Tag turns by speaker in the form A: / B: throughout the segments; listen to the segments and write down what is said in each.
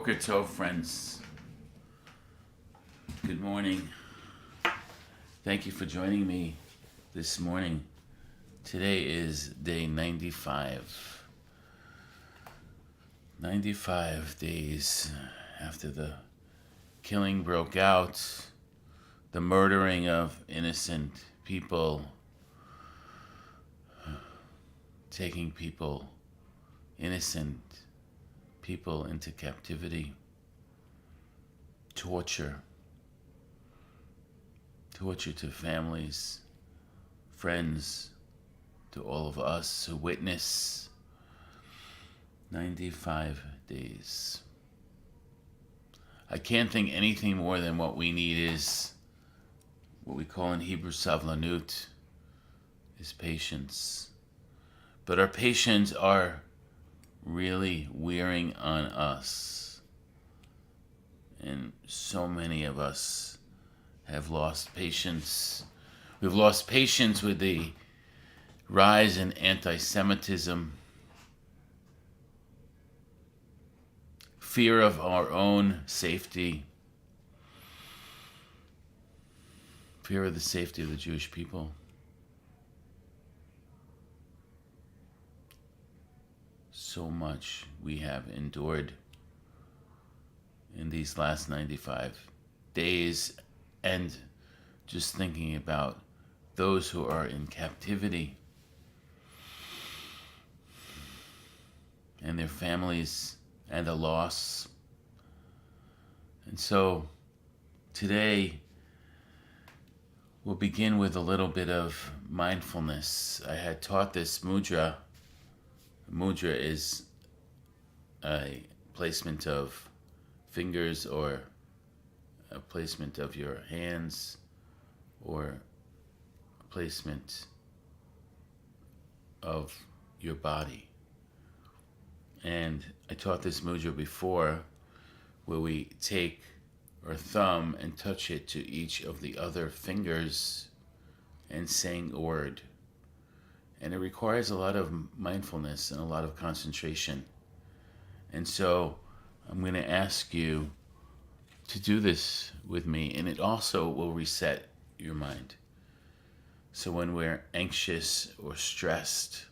A: Boker Tov, friends. Good morning. Thank you for joining me this morning. Today is day 95. 95 days after the killing broke out, the murdering of innocent people, taking people, innocent people into captivity, torture to families, friends, to all of us who witness 95 days. I can't think anything more than what we need is what we call in Hebrew savlanut, is patience. But our patience are really wearing on us. And so many of us have lost patience. We've lost patience with the rise in anti-Semitism, fear of our own safety, fear of the safety of the Jewish people. So much we have endured in these last 95 days, and just thinking about those who are in captivity and their families and the loss. And so today we'll begin with a little bit of mindfulness. I had taught this mudra. Mudra is a placement of fingers or a placement of your hands or a placement of your body. And I taught this mudra before, where we take our thumb and touch it to each of the other fingers and saying a word. And it requires a lot of mindfulness and a lot of concentration. And so I'm going to ask you to do this with me, and it also will reset your mind. So when we're anxious or stressed,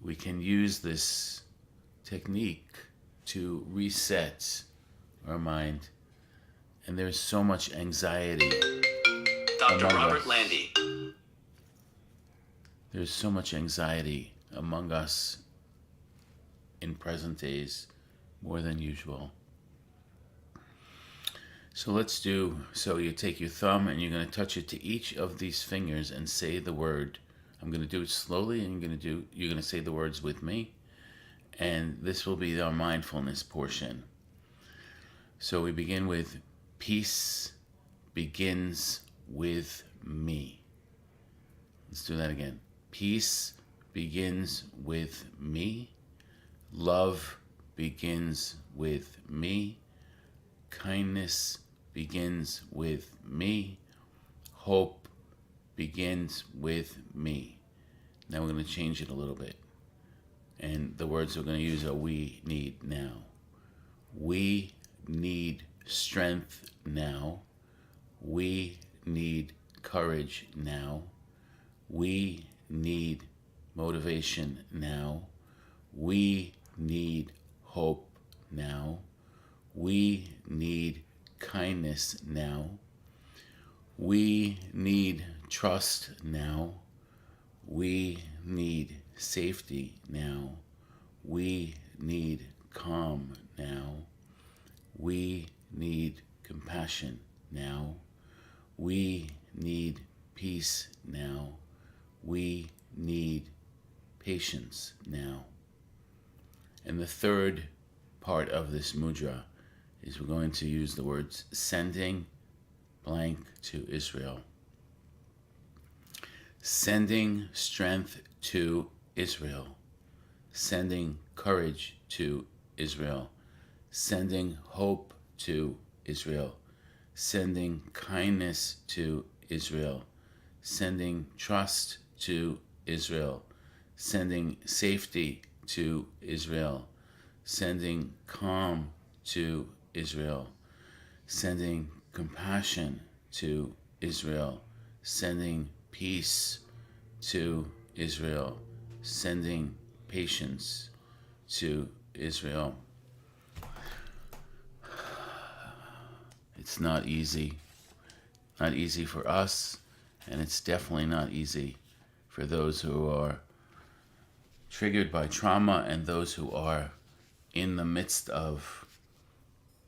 A: we can use this technique to reset our mind. And there's so much anxiety.
B: Dr. Robert Landy.
A: There's so much anxiety among us in present days, more than usual. So you take your thumb and you're going to touch it to each of these fingers and say the word. I'm going to do it slowly, and you're going to say the words with me. And this will be our mindfulness portion. So we begin with peace begins with me. Let's do that again. Peace begins with me. Love begins with me. Kindness begins with me. Hope begins with me. Now we're going to change it a little bit. And the words we're going to use are we need now. We need strength now. We need courage now. We need motivation now. We need hope now. We need kindness now. We need trust now. We need safety now. We need calm now. We need compassion now. We need peace now. We need patience now. And the third part of this mudra is we're going to use the words sending blank to Israel. Sending strength to Israel. Sending courage to Israel. Sending hope to Israel. Sending kindness to Israel. Sending trust to Israel. Sending safety to Israel. Sending calm to Israel, sending compassion to Israel, sending peace to Israel, sending patience to Israel. It's not easy. Not easy for us, and it's definitely not easy for those who are triggered by trauma and those who are in the midst of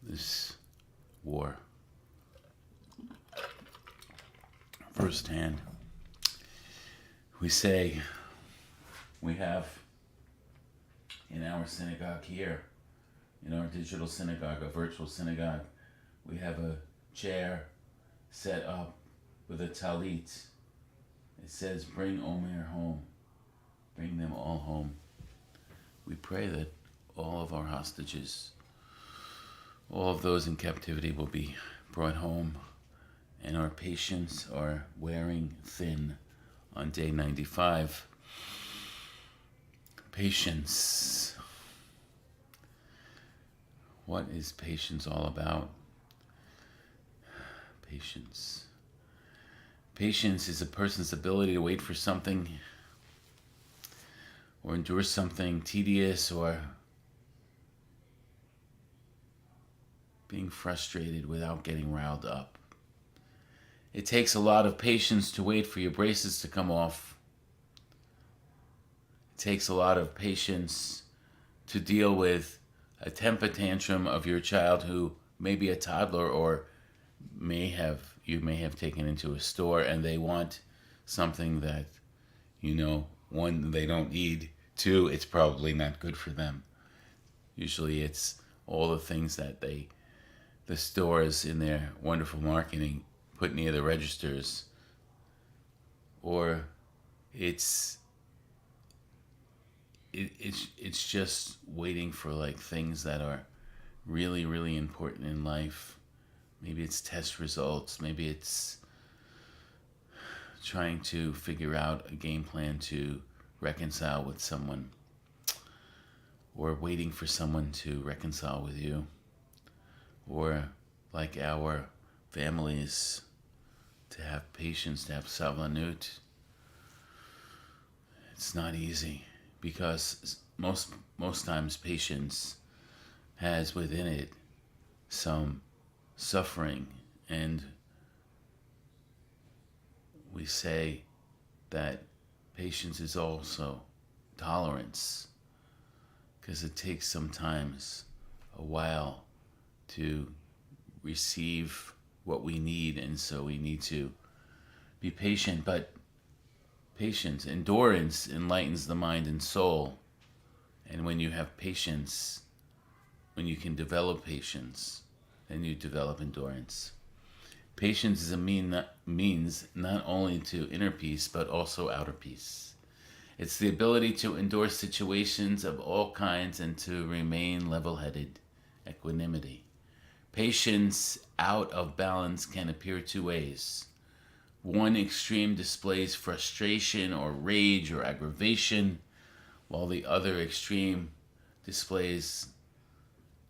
A: this war firsthand. We say we have in our synagogue here, in our digital synagogue, a virtual synagogue, we have a chair set up with a talit. It says, bring Omer home. Bring them all home. We pray that all of our hostages, all of those in captivity will be brought home, and our patients are wearing thin on day 95. Patience. What is patience all about? Patience. Patience is a person's ability to wait for something or endure something tedious or being frustrated without getting riled up. It takes a lot of patience to wait for your braces to come off. It takes a lot of patience to deal with a temper tantrum of your child who may be a toddler or you may have taken into a store and they want something that, one, they don't need, two, it's probably not good for them. Usually it's all the things that the stores in their wonderful marketing put near the registers, or it's just waiting for like things that are really, really important in life. Maybe it's test results. Maybe it's trying to figure out a game plan to reconcile with someone, or waiting for someone to reconcile with you, or like our families, to have patience, to have savlanut. It's not easy because most times patience has within it some suffering, and we say that patience is also tolerance, because it takes sometimes a while to receive what we need, and so we need to be patient. But patience, endurance enlightens the mind and soul, and when you have patience, when you can develop patience, then you develop endurance. Patience is a means not only to inner peace, but also outer peace. It's the ability to endure situations of all kinds and to remain level-headed, equanimity. Patience out of balance can appear two ways. One extreme displays frustration or rage or aggravation, while the other extreme displays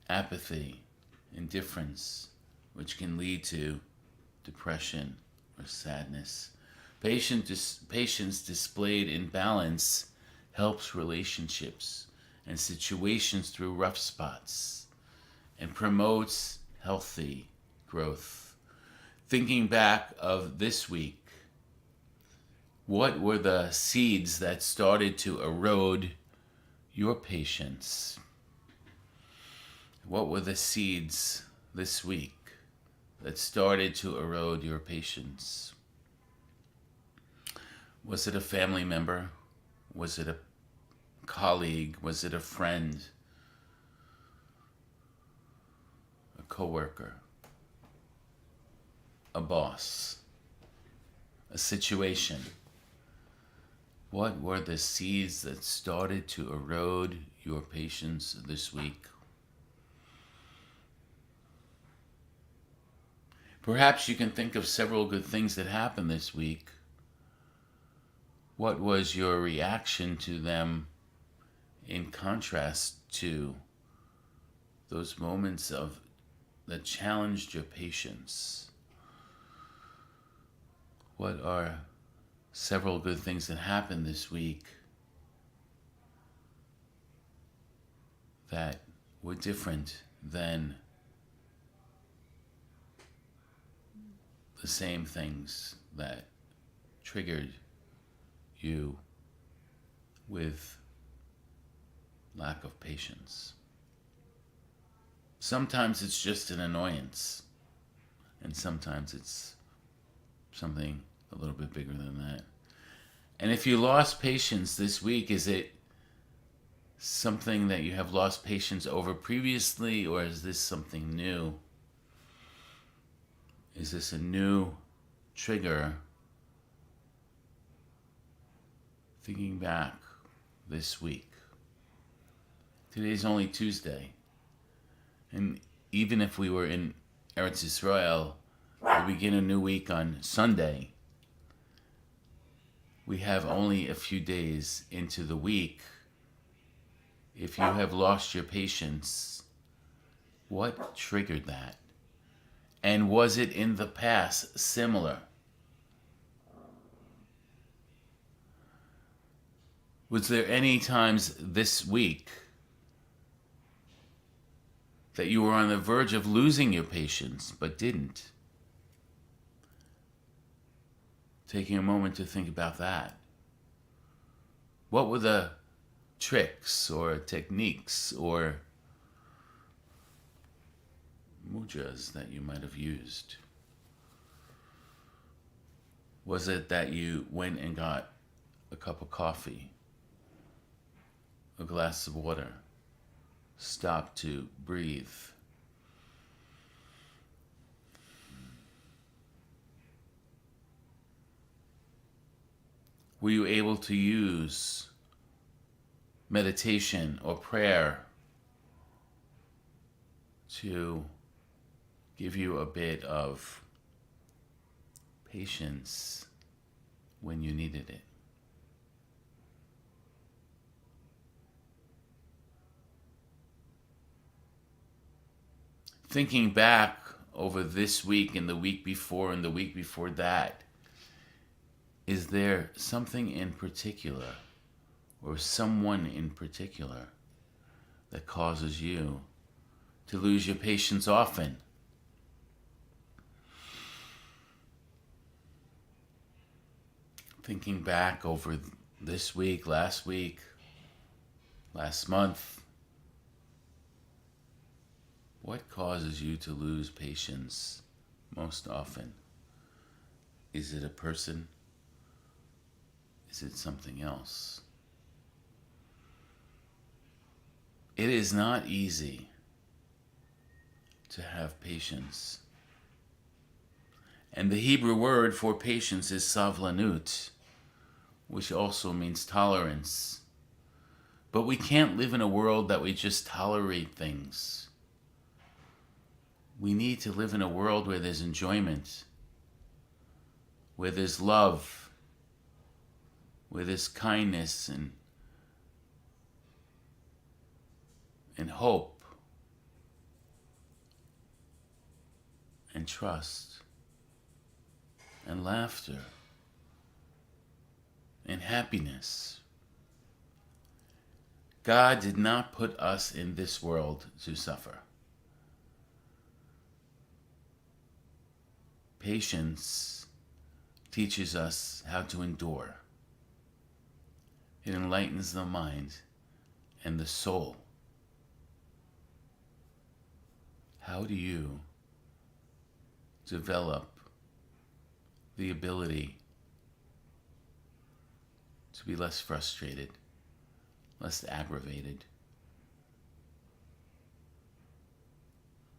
A: apathy, indifference, which can lead to depression or sadness. Patience displayed in balance helps relationships and situations through rough spots and promotes healthy growth. Thinking back of this week, what were the seeds that started to erode your patience? What were the seeds this week that started to erode your patience? Was it a family member? Was it a colleague? Was it a friend? A coworker? A boss? A situation? What were the seeds that started to erode your patience this week? Perhaps you can think of several good things that happened this week. What was your reaction to them in contrast to those moments of that challenged your patience. What are several good things that happened this week that were different than the same things that triggered you with lack of patience? Sometimes it's just an annoyance, and sometimes it's something a little bit bigger than that. And if you lost patience this week, is it something that you have lost patience over previously, or is this something new? Is this a new trigger? Thinking back this week. Today's only Tuesday. And even if we were in Eretz Israel, we begin a new week on Sunday. We have only a few days into the week. If you have lost your patience, what triggered that? And was it in the past similar? Was there any times this week that you were on the verge of losing your patience but didn't? Taking a moment to think about that. What were the tricks or techniques or mudras that you might have used? Was it that you went and got a cup of coffee, a glass of water, stopped to breathe? Were you able to use meditation or prayer to give you a bit of patience when you needed it? Thinking back over this week and the week before and the week before that, is there something in particular or someone in particular that causes you to lose your patience often? Thinking back over this week, last month, what causes you to lose patience most often? Is it a person? Is it something else? It is not easy to have patience. And the Hebrew word for patience is savlanut, which also means tolerance. But we can't live in a world that we just tolerate things. We need to live in a world where there's enjoyment, where there's love, where there's kindness and hope and trust and laughter and happiness. God did not put us in this world to suffer. Patience teaches us how to endure. It enlightens the mind and the soul. How do you develop the ability to be less frustrated, less aggravated,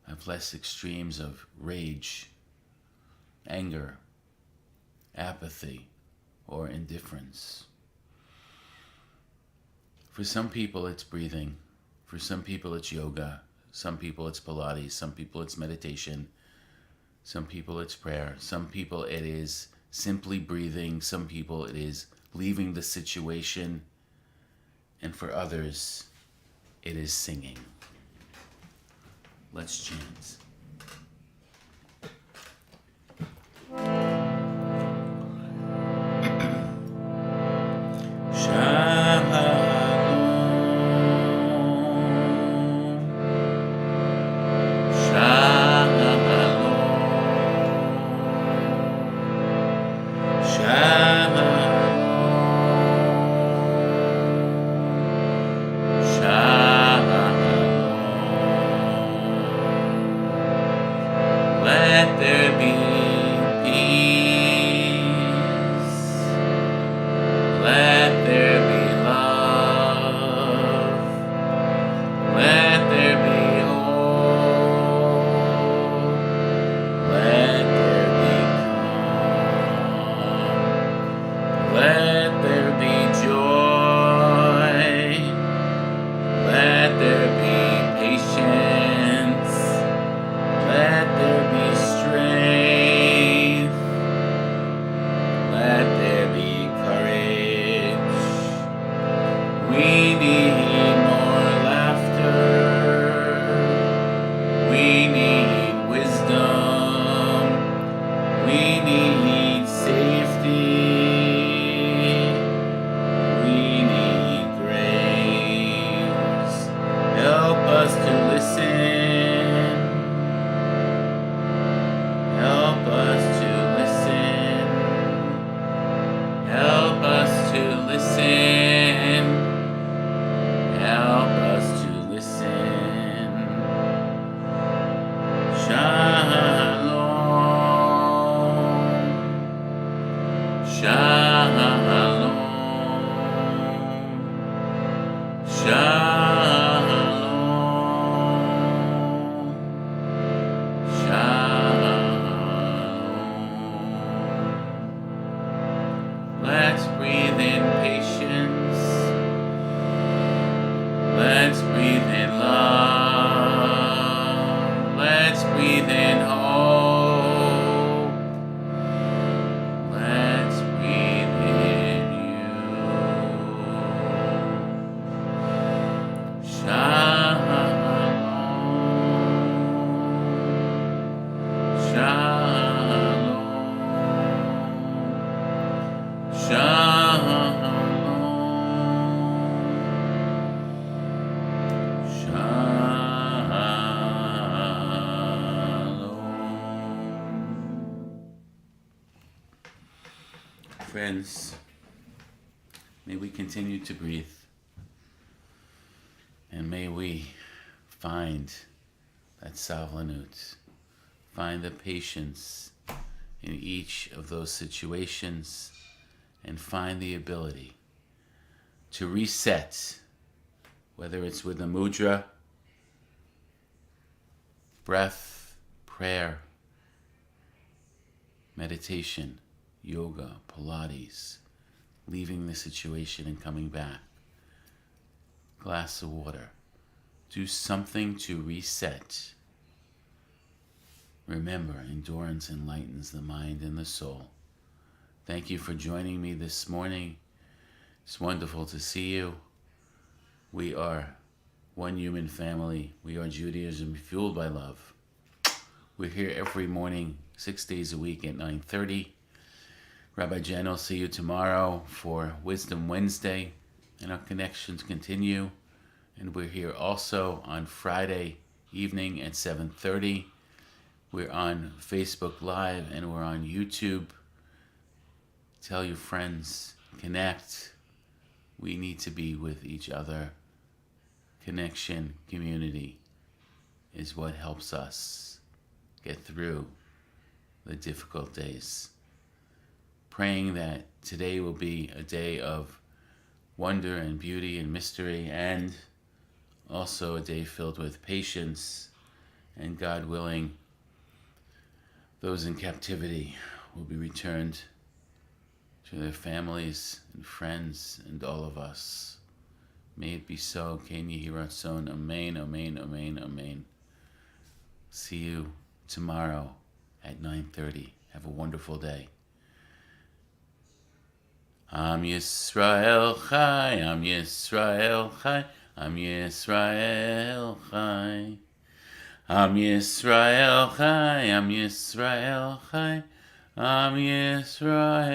A: have less extremes of rage, anger, apathy, or indifference? For some people it's breathing, for some people it's yoga, some people it's Pilates, some people it's meditation, some people it's prayer, some people it is simply breathing, some people it is leaving the situation, and for others it is singing. Let's chant. Let there be peace. Let there be love. Let there be hope. Let there be calm. Let there be joy. Let there be patience. Let there be strength. Let there be courage. We need more laughter. We need wisdom. We need safety. We need grace. Help us to listen. Help us to listen. Help us to listen. Help us to listen. Shalom. Shalom. Shalom. Shalom. Let's breathe in patience. Let's breathe in love. Let's breathe in hope. Let's breathe in you. Shalom. Shalom. Shalom. Friends, may we continue to breathe, and may we find that savlanut, find the patience in each of those situations, and find the ability to reset, whether it's with a mudra, breath, prayer, meditation, yoga, Pilates, leaving the situation and coming back, glass of water. Do something to reset. Remember, endurance enlightens the mind and the soul. Thank you for joining me this morning. It's wonderful to see you. We are one human family. We are Judaism fueled by love. We're here every morning, 6 days a week at 9:30. Rabbi Jen will see you tomorrow for Wisdom Wednesday, and our connections continue. And we're here also on Friday evening at 7:30. We're on Facebook Live and we're on YouTube. Tell your friends, connect. We need to be with each other. Connection, community is what helps us get through the difficult days. Praying that today will be a day of wonder and beauty and mystery, and also a day filled with patience, and God willing, those in captivity will be returned to their families and friends and all of us. May it be so. Ken Yehi Ratzon. Amen, amen, amen, amen. See you tomorrow at 9:30. Have a wonderful day. Am Yisrael Chai, Am Yisrael Chai, Am Yisrael Chai. Am Yisrael Chai, Am Yisrael Chai, Am Yisrael